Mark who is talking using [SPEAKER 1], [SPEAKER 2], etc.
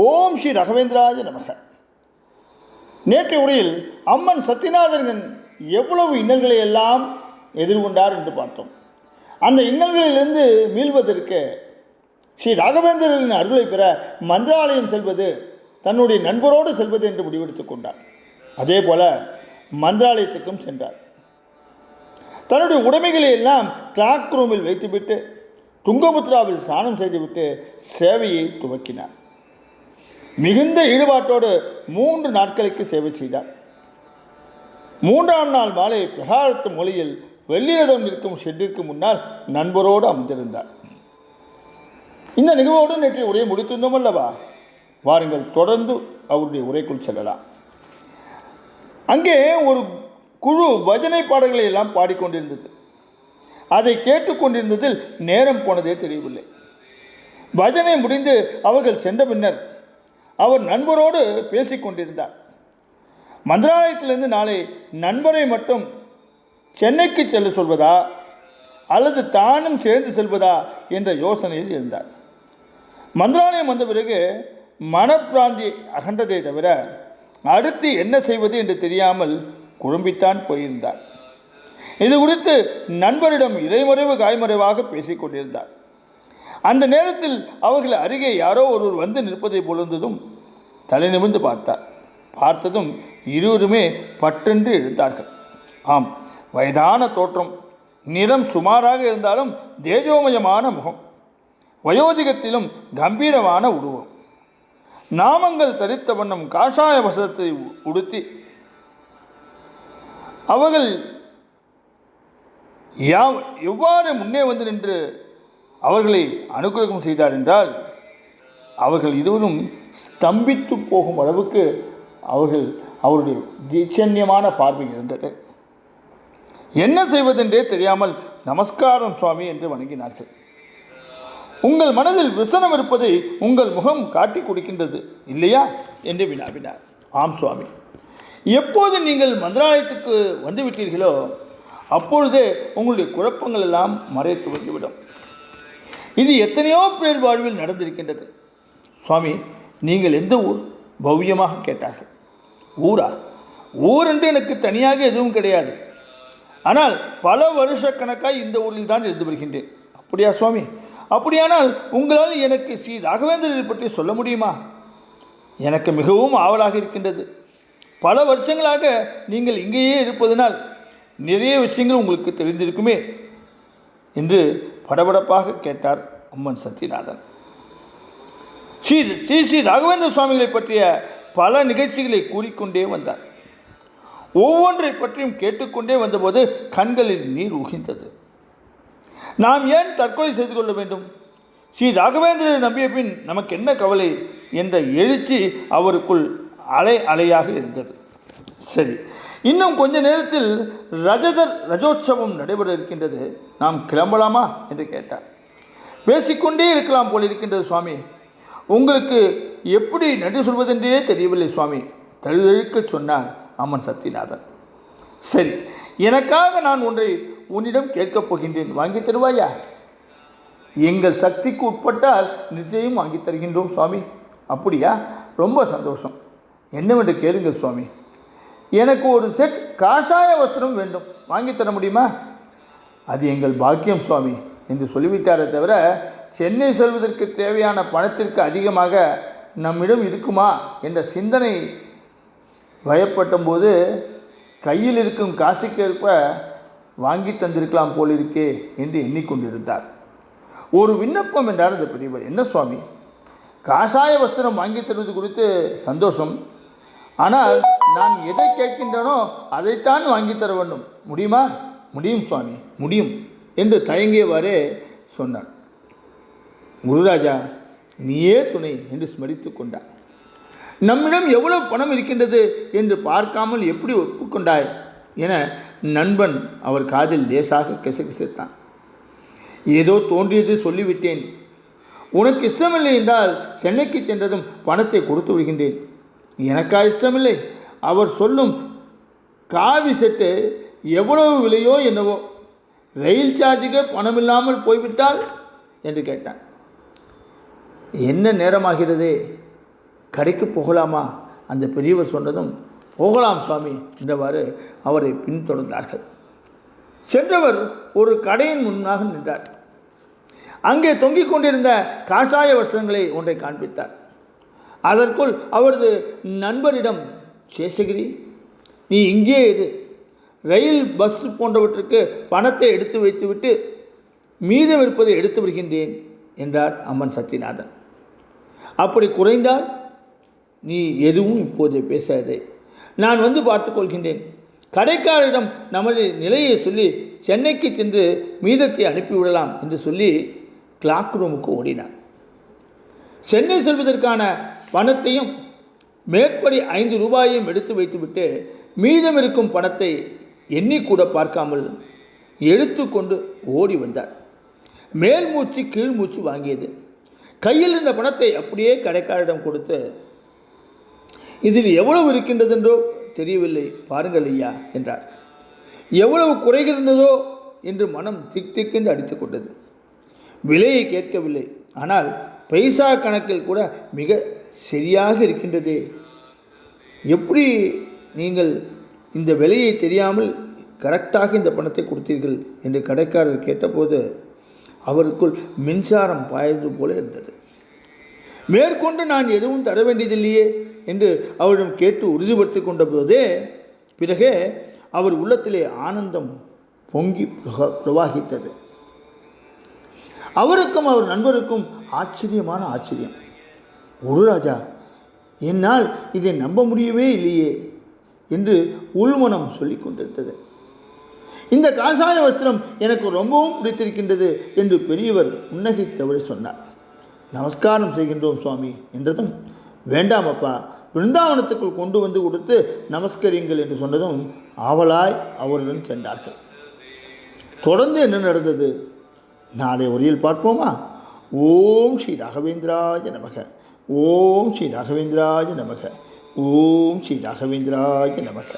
[SPEAKER 1] ஓம் ஸ்ரீ ராகவேந்திராய நமக. நேற்றைய உரையில் அம்மன் சத்யநாதன் எவ்வளவு இன்னல்களை எல்லாம் எதிர்கொண்டார் என்று பார்த்தோம். அந்த இன்னல்களிலிருந்து மீள்வதற்கு ஸ்ரீ ராகவேந்திரரின் அருளை பெற மந்திராலயம் செல்வது, தன்னுடைய நண்பரோடு செல்வது என்று முடிவெடுத்துக் கொண்டார். அதே போல மந்திராலயத்துக்கும் சென்றார். தன்னுடைய உடைமைகளை எல்லாம் கிளாக் ரூமில் வைத்துவிட்டு துங்கபுத்ராவில் ஸ்நானம் செய்துவிட்டு சேவையை துவக்கினார். மிகுந்த ஈடுபாட்டோடு 3 நாட்களுக்கு சேவை செய்தார். 3ஆம் நாள் மாலை பிரகாரத்து மொழியில் வெள்ளிரதம் இருக்கும் ஷெட்டிற்கு முன்னால் நண்பரோடு அமர்ந்திருந்தார். இந்த நிகழ்வோடு நேற்றைய உரையை முடித்திருந்தோம் அல்லவா? வாருங்கள், தொடர்ந்து அவருடைய உரைக்குள் செல்லலாம். அங்கே ஒரு குழு பஜனை பாடல்களை எல்லாம் பாடிக்கொண்டிருந்தது. அதை கேட்டுக்கொண்டிருந்ததில் நேரம் போனதே தெரியவில்லை. பஜனை முடிந்து அவர்கள் சென்ற பின்னர் அவர் நண்பரோடு பேசிக்கொண்டிருந்தார். மந்திராலயத்திலிருந்து நாளை நண்பரை மட்டும் சென்னைக்கு செல்ல சொல்வதா அல்லது தானும் சேர்ந்து செல்வதா என்ற யோசனையில் இருந்தார். மந்திராலயம் வந்த பிறகு மனப்பிராந்தி அகன்றதை தவிர அடுத்து என்ன செய்வது என்று தெரியாமல் குழம்பித்தான் போயிருந்தார். இது குறித்து நண்பரிடம் இடைமறைவு காய்மறைவாக பேசிக்கொண்டிருந்தார். அந்த நேரத்தில் அவர்கள் அருகே யாரோ ஒருவர் வந்து நிற்பதை பொழுந்ததும் தலை நிமிர்ந்து பார்த்தார். பார்த்ததும் இருவருமே பட்டென்று எழுந்தார்கள். ஆம், வயதான தோற்றம், நிறம் சுமாராக இருந்தாலும் தேஜோமயமான முகம், வயோதிகத்திலும் கம்பீரமான உருவம், நாமங்கள் தரித்த வண்ணம் காஷாய வசனத்தை உடுத்தி அவர்கள் எவ்வாறு முன்னே வந்து நின்று அவர்களை அனுகிரகம் செய்தார் என்றால், அவர்கள் இருவரும் ஸ்தம்பித்து போகும் அளவுக்கு அவருடைய தீட்சண்யமான பார்வை இருந்தது. என்ன செய்வதென்றே தெரியாமல் நமஸ்காரம் சுவாமி என்று வணங்கினார்கள். உங்கள் மனதில் விசனம் இருப்பதை உங்கள் முகம் காட்டி கொடுக்கின்றது இல்லையா என்று வினாவினார். ஆம் சுவாமி, எப்போது நீங்கள் மந்திராலயத்துக்கு வந்துவிட்டீர்களோ அப்பொழுதே உங்களுடைய குழப்பங்கள் எல்லாம் மறைய துவங்கிவிடும். இது எத்தனையோ பேர் வாழ்வில் நடந்திருக்கின்றது. சுவாமி, நீங்கள் எந்த ஊர்? பவ்யமாக கேட்டார்கள். ஊரா? ஊர் என்று எனக்கு தனியாக எதுவும் கிடையாது. ஆனால் பல வருஷக்கணக்காய் இந்த ஊரில் தான் இருந்து வருகின்றேன். அப்படியா சுவாமி? அப்படியானால் உங்களால் எனக்கு ஸ்ரீ ராகவேந்திரரை பற்றி சொல்ல முடியுமா? எனக்கு மிகவும் ஆவலாக இருக்கின்றது. பல வருஷங்களாக நீங்கள் இங்கேயே இருப்பதனால் நிறைய விஷயங்கள் உங்களுக்கு தெரிந்திருக்குமே என்று படபடப்பாக கேட்டார் அம்மன் சத்யநாதன். ஸ்ரீ ராகவேந்திர சுவாமிகளை பற்றிய பல நிகழ்ச்சிகளை கூறிக்கொண்டே வந்தார். ஒவ்வொன்றை பற்றியும் கேட்டுக்கொண்டே வந்தபோது கண்களில் நீர் உகிந்தது. நாம் ஏன் தற்கொலை செய்து கொள்ள வேண்டும்? ஸ்ரீ ராகவேந்திரரை நம்பிய பின் நமக்கு என்ன கவலை என்ற எழுச்சி அவருக்குள் அலை அலையாக இருந்தது. சரி, இன்னும் கொஞ்ச நேரத்தில் ரஜோற்சவம் நடைபெற இருக்கின்றது, நாம் கிளம்பலாமா என்று கேட்டார். பேசிக்கொண்டே இருக்கலாம் போல் இருக்கின்றது சுவாமி. உங்களுக்கு எப்படி நன்றி சொல்வதென்றே தெரியவில்லை சுவாமி, தழுதழுக்க சொன்னார் அம்மன் சத்யநாதன். சரி, எனக்காக நான் ஒன்றை உன்னிடம் கேட்கப் போகின்றேன், வாங்கி தருவாயா? எங்கள் சக்திக்கு உட்பட்டால் நிச்சயம் வாங்கி தருகின்றோம் சுவாமி. அப்படியா? ரொம்ப சந்தோஷம். என்னவென்று கேளுங்கள் சுவாமி. எனக்கு ஒரு செட் காஷாய வஸ்திரம் வேண்டும், வாங்கி தர முடியுமா? அது எங்கள் பாக்கியம் சுவாமி என்று சொல்லிவிட்டாரே தவிர சென்னை செல்வதற்கு தேவையான பணத்திற்கு அதிகமாக நம்மிடம் இருக்குமா என்ற சிந்தனை பயப்பட்டபோது கையில் இருக்கும் காசுக்கேற்ப வாங்கி தந்திருக்கலாம் போலிருக்கே என்று எண்ணிக்கொண்டிருந்தார். ஒரு விண்ணப்பம் என்றார் அந்த பெரியவர். என்ன சுவாமி? காஷாய வஸ்திரம் வாங்கி தருவது குறித்து சந்தோஷம், ஆனால் நான் எதை கேட்கின்றனோ அதைத்தான் வாங்கி தர வேண்டும், முடியுமா? முடியும் சுவாமி, முடியும் என்று தயங்கியவாறே சொன்னார். குருராஜா, நீயே துணை என்று ஸ்மரித்து கொண்டார். நம்மிடம் எவ்வளவு பணம் இருக்கின்றது என்று பார்க்காமல் எப்படி ஒப்புக்கொண்டாய் என நண்பன் அவர் காதில் லேசாக கிசகிசித்தான். ஏதோ தோன்றியது சொல்லிவிட்டேன். உனக்கு இஷ்டமில்லை என்றால் சென்னைக்கு சென்றதும் பணத்தை கொடுத்து விடுகின்றேன். எனக்கா இஷ்டமில்லை? அவர் சொல்லும் காவி செட்டு எவ்வளவு விலையோ என்னவோ, ரயில் சார்ஜுக்கு பணமில்லாமல் போய்விட்டால் என்று கேட்டான். என்ன நேரமாகிறதே கடைக்கு போகலாமா? அந்த பெரியவர் சொன்னதும் போகலாம் சுவாமி என்றவாறு அவரை பின்தொடர்ந்தார்கள். சென்றவர் ஒரு கடையின் முன்னாக நின்றார். அங்கே தொங்கிக் கொண்டிருந்த காஷாய வஸ்திரங்களை ஒன்றை காண்பித்தார். அதற்குள் அவரது நண்பரிடம், சேஷகிரி, நீ இங்கே இரு, ரயில் பஸ் போன்றவற்றுக்கு பணத்தை எடுத்து வைத்துவிட்டு மீதம் இருப்பதை எடுத்து வருகின்றேன் என்றார் அம்மன் சத்யநாதன். அப்படி குறைந்தால் நீ எதுவும் இப்போது பேசாதே, நான் வந்து பார்த்து கொள்கின்றேன். கடைக்காரரிடம் நமது நிலையை சொல்லி சென்னைக்கு சென்று மீதத்தை அனுப்பிவிடலாம் என்று சொல்லி கிளாக் ரூமுக்கு ஓடினார். சென்னை செல்வதற்கான பணத்தையும் மேற்படி 5 ரூபாயையும் எடுத்து வைத்துவிட்டு மீதம் இருக்கும் பணத்தை எண்ணிக்கூட பார்க்காமல் எடுத்து கொண்டு ஓடி வந்தார். மேல் மூச்சு கீழ் மூச்சு வாங்கியது. கையில் இருந்த பணத்தை அப்படியே கடைக்காரரிடம் கொடுத்து, இதில் எவ்வளவு இருக்கின்றதென்றோ தெரியவில்லை, பாருங்கள் ஐயா என்றார். எவ்வளவு குறைகின்றதோ என்று மனம் திக் திக்கென்று அடித்து கொண்டது. விலையை கேட்கவில்லை, ஆனால் பைசா கணக்கில் கூட மிக சரியாக இருக்கின்றதே. எப்படி நீங்கள் இந்த விலையை தெரியாமல் கரெக்டாக இந்த பணத்தை கொடுத்தீர்கள் என்று கடைக்காரர் கேட்டபோது அவருக்குள் மின்சாரம் பாய்வது போல இருந்தது. மேற்கொண்டு நான் எதுவும் தர வேண்டியதில்லையே என்று அவரிடம் கேட்டு உறுதிப்படுத்தி கொண்ட போதே பிறகு அவர் உள்ளத்திலே ஆனந்தம் பொங்கி பிரவாகித்தது. அவருக்கும் அவர் நண்பருக்கும் ஆச்சரியமான ஆச்சரியம். ஒரு ராஜா, என்னால் இதை நம்ப முடியவே இல்லையே என்று உள்மனம் சொல்லி கொண்டிருந்தது. இந்த காஷாய வஸ்திரம் எனக்கு ரொம்பவும் பிடித்திருக்கின்றது என்று பெரியவர் புன்னகைத்தவரை சொன்னார். நமஸ்காரம் செய்கின்றோம் சுவாமி என்றதும், வேண்டாம் அப்பா, பிருந்தாவனத்துக்குள் கொண்டு வந்து கொடுத்து நமஸ்கரியுங்கள் என்று சொன்னதும் ஆவலாய் அவருடன் சென்றார்கள். தொடர்ந்து என்ன நடந்தது நாளை உரையில் பார்ப்போமா? ஓம் ஸ்ரீ ராகவேந்திராய நமக. ஓம் ஸ்ரீ ராகவேந்திராய நமக. ஓம் ஸ்ரீ ராகவேந்திராய நமக.